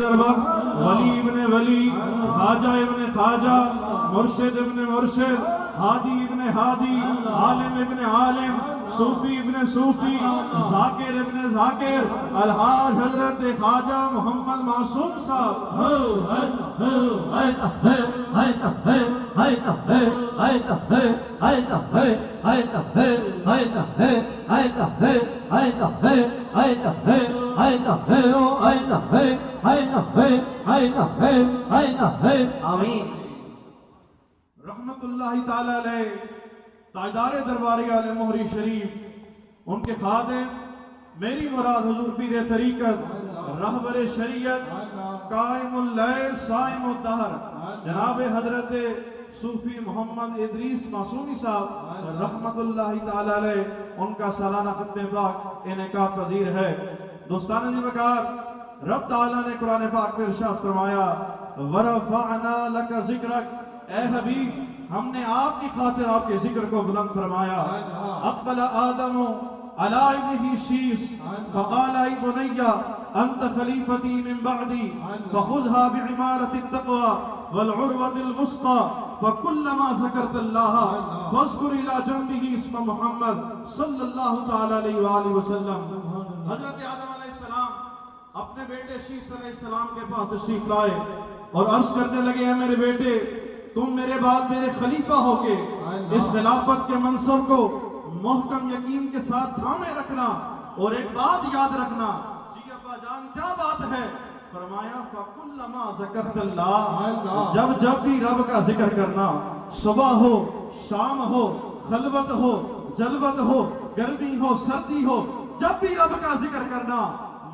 دربار، ولی ابن ولی، خواجہ ابن خواجہ، مرشد ابن مرشد، ہادی ابن ہادی، عالم ابن عالم، صوفی ابن صوفی، ذاکر ابن ذاکر، الحاج حضرت خواجہ محمد معصوم صاحب۔ آمین۔ رحمت اللہ تعالیٰ علیہ تاجدار درباری عالم مہری شریف، ان کے خادم، میری مراد حضور پیر طریقت، رہبر شریعت، قائم اللیل صائم الدہر، جناب حضرت صوفی محمد ادریس معصومی صاحب رحمت اللہ تعالیٰ علیہ، ان کا سالانہ ختم پاک انعقاد پذیر ہے۔ دوستان جی وقار، رب تعالیٰ نے قرآن پاک میں ارشاد فرمایا وَرَفَعْنَا لَكَ ذِكْرَكَ، اے حبیب ہم نے آپ کی خاطر آپ کے ذکر کو بلند فرمایا۔ اقبل آدم علی ابنہ شیس فقال ای بنی انت خلیفتی من بعدی فخذها بعمارة التقوى والعروة الوثقى فكلما ذکرت اللہ فاذکر الى جنبہ اسم محمد صلی اللہ تعالی علیہ وآلہ وسلم۔ حضرت آدم علیہ السلام اپنے بیٹے شیس علیہ السلام کے پاس تشریف لائے اور عرض کرنے لگے ہیں میرے بیٹے تم میرے بعد میرے خلیفہ ہو کے اس خلافت کے منصب کو محکم یقین کے ساتھ تھامے رکھنا، اور ایک بات یاد رکھنا۔ جی ابا جان کیا بات ہے؟ فرمایا فَكُلَّمَا ذَكَرْتَ اللَّهِ، جب جب بھی رب کا ذکر کرنا، صبح ہو شام ہو خلوت ہو جلوت ہو گرمی ہو سردی ہو، جب بھی رب کا ذکر کرنا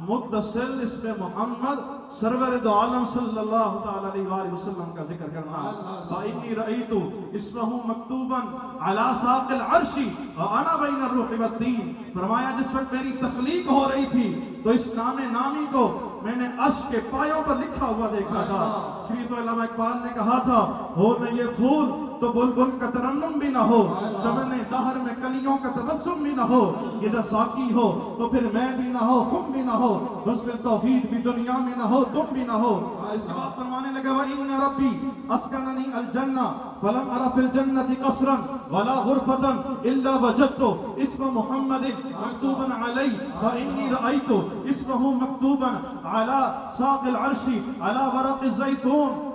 متصل اس پہ محمد سرور دو عالم صلی اللہ تعالی علیہ وآلہ وسلم کا ذکر کرنا۔ فَإِنِّي رَأَيْتُ اسْمَهُ مَكْتُوبًا عَلَى سَاقِ الْعَرْشِ وَأَنَا بَيْنَ الرُّوحِ وَالطِّينِ۔ فرمایا جس وقت میری تخلیق ہو رہی تھی تو اس نام نامی کو میں نے عرش کے پایوں پر لکھا ہوا دیکھا تھا۔ شریف علامہ اقبال نے کہا تھا ہو نہ یہ پھول تو بلبل کا ترنم بھی نہ ہو، چمن دہر میں کلیوں کا تبسم بھی نہ ہو، یہ نہ ساقی ہو تو پھر میں بھی نہ ہو خم بھی نہ ہو، حسن توحید بھی دنیا میں نہ ہو تم بھی نہ ہو۔ اس کے بعد فرمانے لگا وَإِنَّ رَبِّي أَسْكَنَنِي الْجَنَّةَ فَلَمْ أَرَ فِي الْجَنَّةِ قَصْرًا وَلَا غُرْفَةً إِلَّا وَجَدْتُ اسْمَ مُحَمَّدٍ مَكْتُوبًا عَلَيْهِ فَإِنِّي رَأَيْتُ اسْمَهُ مَكْتُوبًا عَلَى سَاقِ الْعَرْشِ عَلَى وَرَقِ الزَّيْتُونِ۔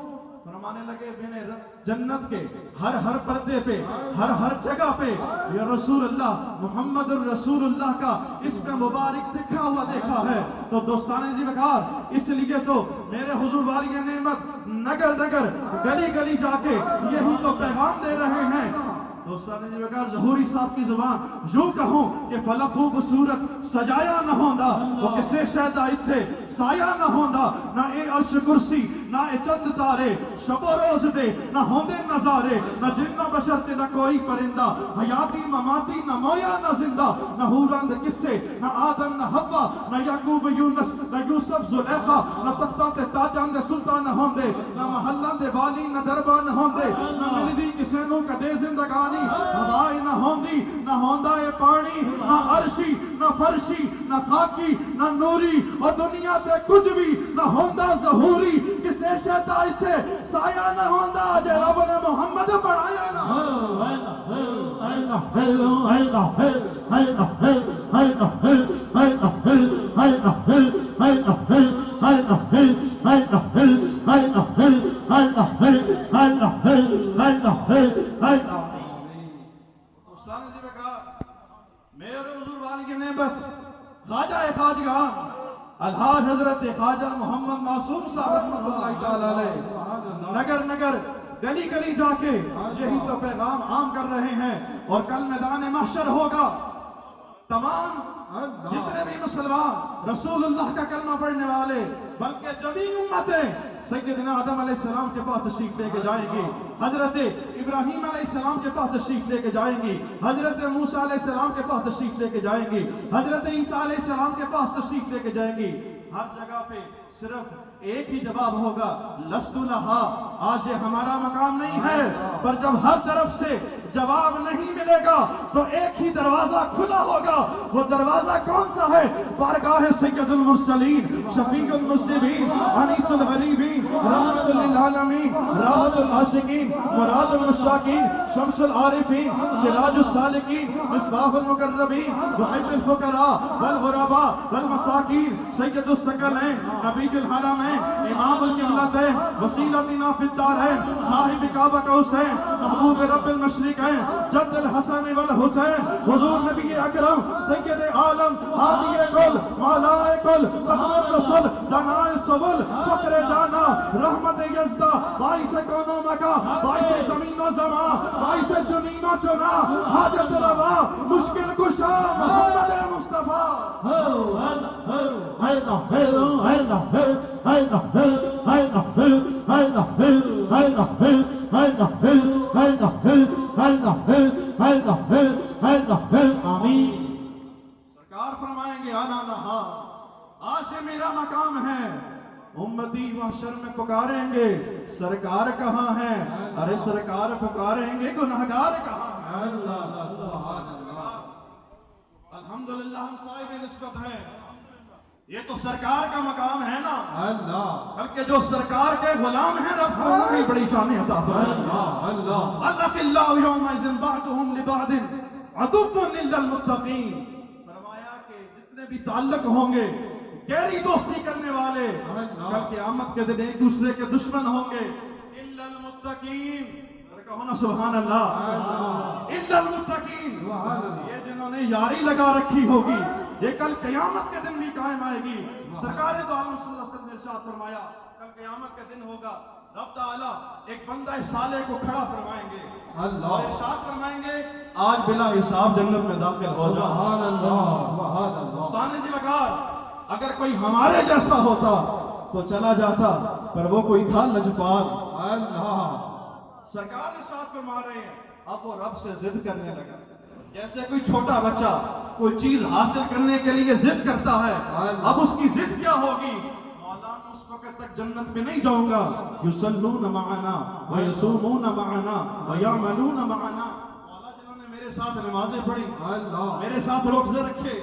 فرمانے لگے میں نے جنت کے ہر پردے پہ ہر جگہ پہ یا رسول اللہ محمد الرسول اللہ کا اسم مبارک لکھا ہوا دیکھا ہے۔ تو دوستان جی وقار، اس لیے تو میرے حضور والی نعمت نگر نگر گلی گلی جا کے یہی تو پیغام دے رہے ہیں۔ دوستان جی وقار، ظہوری صاحب کی زبان یوں کہوں کہ فلک خوب صورت سجایا نہ ہوندا وہ کسے شہدہ اتھے سایہ نہ ہوندا، نہ اے عرش کرسی نہ اے چند تارے شب و روز دے نہ ہوندے نظارے، نہ جن نہ بشر تے نہ کوئی پرندہ، حیاتی مماتی نہ مویا نہ زندہ، نہ حوران قصے نہ آدم نہ حوا، نہ یعقوب یونس نہ یوسف زلیخا، نہ تختاں تے تاجاں دے سلطان نہ ہوندے، نہ محلاں دے والی نہ دربان نہ ہوندے، نہ ملدی کسے نو کدے زندگانی ہوائے نہ ہوندی، نہ ہوندا اے پانی، نہ عرشی نہ فرشی نہ خاکی نہ نوری، اور دنیا تے کچھ بھی نہ ہوندا ظہوری، کسے شہدہ اتھے سایہ نہ ہوندا جے رب نے محمد بڑھایا نہ دوستان جی میں کہا میرے حضور والی کی نعمت خواجہ خواجگان الحاج حضرت خواجہ محمد معصوم صاحب رحمت اللہ تعالی علیہ نگر نگر گلی گلی جا کے یہی تو پیغام عام کر رہے ہیں، اور کل میدان محشر ہوگا تمام جتنے بھی مسلمان رسول اللہ کا کلمہ پڑھنے والے بلکہ جمیع امتیں سیدنا آدم علیہ السلام کے پاس تشریف لے کے جائیں گی، حضرت ابراہیم علیہ السلام کے پاس تشریف لے کے جائیں گی، حضرت موسیٰ علیہ السلام کے پاس تشریف لے کے جائیں گی، حضرت عیسیٰ علیہ السلام کے پاس تشریف لے کے جائیں گی۔ ہر جگہ پہ صرف ایک ہی جواب ہوگا لست لہا، آج یہ ہمارا مقام نہیں ہے، پر جب ہر طرف سے جواب نہیں ملے گا تو ایک ہی دروازہ کھلا ہوگا. وہ دروازہ کون سا ہے؟ بارگاہ سید المرسلین، شفیع المذنبین، انیس الغریبین، رحمت للعالمین، راحت العاشقین، مراد المشتاقین، شمس العارفین، سراج السالکین، مصباح المقربین، محب الفقراء والغرباء والمساکین، سید الثقلین، نبی الحرمین، امام القبلتین، وسیلتنا فی الدارین، صاحب کعبہ کا حسین، محبوب رب المشرقین، جد الحسن والحسین، حضور نبی اکرم سید عالم، ہادی کل، مالائے کل، ختم الرسل، دنائے سبل، فقر جانا، رحمت یزدہ، باعث کون و مکا، باعث زمین و زمان، باعث جنین و چنا، حاجت روا، مشکل کشا، محمد مصطفیٰ. سرکار فرمائیں گے انا لہا، آج یہ میرا مقام ہے. امتی محشر میں پکاریں گے سرکار کہاں ہیں؟ ارے سرکار پکاریں گے گناہگار کہاں ہیں؟ الحمدللہ ہم صاحب نسبت ہیں. یہ تو سرکار کا مقام ہے نا، بلکہ جو سرکار کے غلام ہیں رب کو انہوں کی بڑی شان عطا فرمائے. اللہ اللہ یومئذ بعضهم لبعض عدو الا المتقین. فرمایا کہ جتنے بھی تعلق ہوں گے، گہری دوستی کرنے والے، کل قیامت کے دن ایک دوسرے کے دشمن ہوں گے. الا المتقین، کہو نا سبحان اللہ. الا المتقین، یہ جنہوں نے یاری لگا رکھی ہوگی، یہ کل قیامت کے دن بھی قائم آئے گی. سرکار دو عالم صلی اللہ علیہ وسلم نے ارشاد فرمایا کل قیامت کے دن ہوگا، رب تعالیٰ ایک بندہ صالح کو کھڑا فرمائیں گے اور ارشاد فرمائیں گے آج بلا حساب جنت میں داخل ہو جا. سبحان اللہ، سبحان اللہ. دوستان ذی وقار، اگر کوئی ہمارے جیسا ہوتا تو چلا جاتا، پر وہ کوئی تھا لجپال. سرکار ارشاد فرما رہے ہیں اب وہ رب سے ضد کرنے لگا. جیسے کوئی چھوٹا بچہ کوئی چیز حاصل کرنے کے لیے ضد کرتا ہے، اب اس کی ضد کیا ہوگی؟ مولا میں اس وقت تک جنت میں نہیں جاؤں گا. یصلون معنا ویصومون معنا ویعملون معنا. مولا جنہوں نے میرے ساتھ نمازیں پڑھی، میرے ساتھ روزے رکھے،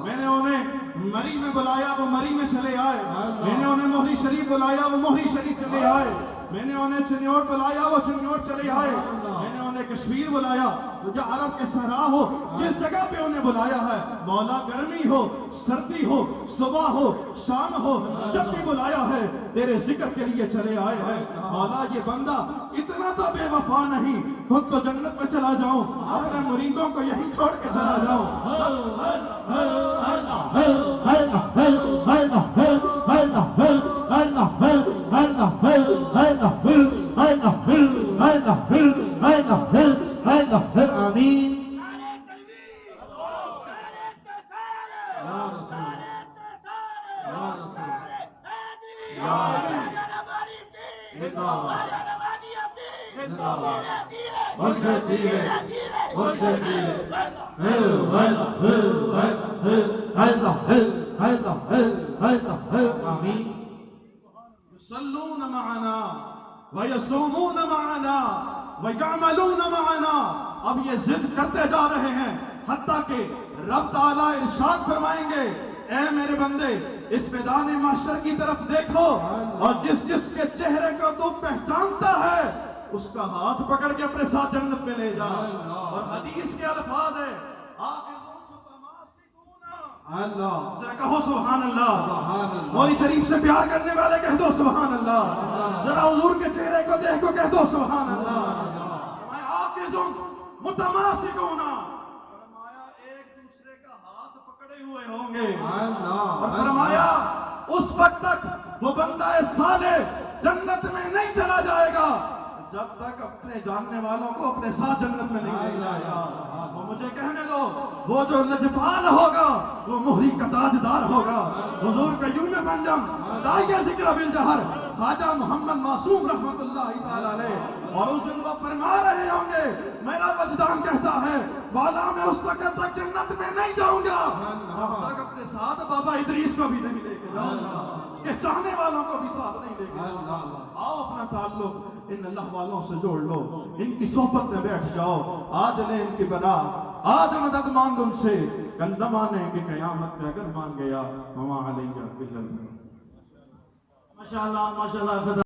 میں نے انہیں مری میں بلایا وہ مری میں چلے آئے، میں نے انہیں مہری شریف بلایا وہ مہری شریف چلے آئے، میں نے انہیں چنیوٹ بلایا وہ چنیوٹ چلے آئے، میں نے انہیں کشمیر بلایا، جو عرب کے صحرا ہو جس جگہ پہ انہیں بلایا ہے، مولا گرمی ہو سردی ہو صبح ہو شام ہو جب بھی بلایا ہے تیرے ذکر کے لیے چلے آئے ہیں. مولا یہ بندہ اتنا تو بے وفا نہیں، خود تو جنت میں چلا جاؤں، اپنے مریدوں کو یہی چھوڑ کے چلا جاؤں. آمین. يصلون معنا ويصومون معنا ويعملون معنا. اب یہ ضد کرتے جا رہے ہیں حتیٰ کہ رب تعالیٰ ارشاد فرمائیں گے اے میرے بندے اس میدان محشر کی طرف دیکھو اور جس جس کے چہرے کو تو پہچانتا ہے اس کا ہاتھ پکڑ کے اپنے ساتھ جنت میں لے جا. اور حدیث کے الفاظ ہے ذرا کہو سبحان اللہ. موری شریف سے پیار کرنے والے کہہ دو سبحان اللہ. ذرا حضور کے چہرے کو دیکھ کو کہہ دو سبحان اللہ. متماسکون، فرمایا ایک دوسرے کا ہاتھ پکڑے ہوئے ہوں گے. اور فرمایا اس وقت تک وہ بندہ صالح جنت میں نہیں چلا جائے گا جب تک اپنے جاننے والوں کو اپنے ساتھ جنت میں نہیں لے جائے گا. وہ مجھے کہنے دو وہ جو لجپال ہوگا وہ مہری کا تاجدار ہوگا. حضور کا یوم پنجم داعیہ ذکر بالجہر خواجہ محمد معصوم رحمت اللہ تعالی علیہ، اور اس دن وہ فرما رہے ہوں گے میرا وجدان کہتا ہے والا میں اس وقت تک جنت میں نہیں جاؤں گا جب تک اپنے ساتھ بابا ادریس کو بھی نہیں لے کے جاؤں گا. اس کے چاہنے والوں کو بھی ساتھ نہیں لے کے جاتا. آؤ اپنا تعلق ان اللہ والوں سے جوڑ لو, ان کی صحبت میں بیٹھ جاؤ, آج لے ان کی بنا, آج مدد مانگ ان سے, کل نہ مانے کہ قیامت میں اگر مان گیا وما علیہ الا البلاغ. ماشاءاللہ ماشاءاللہ.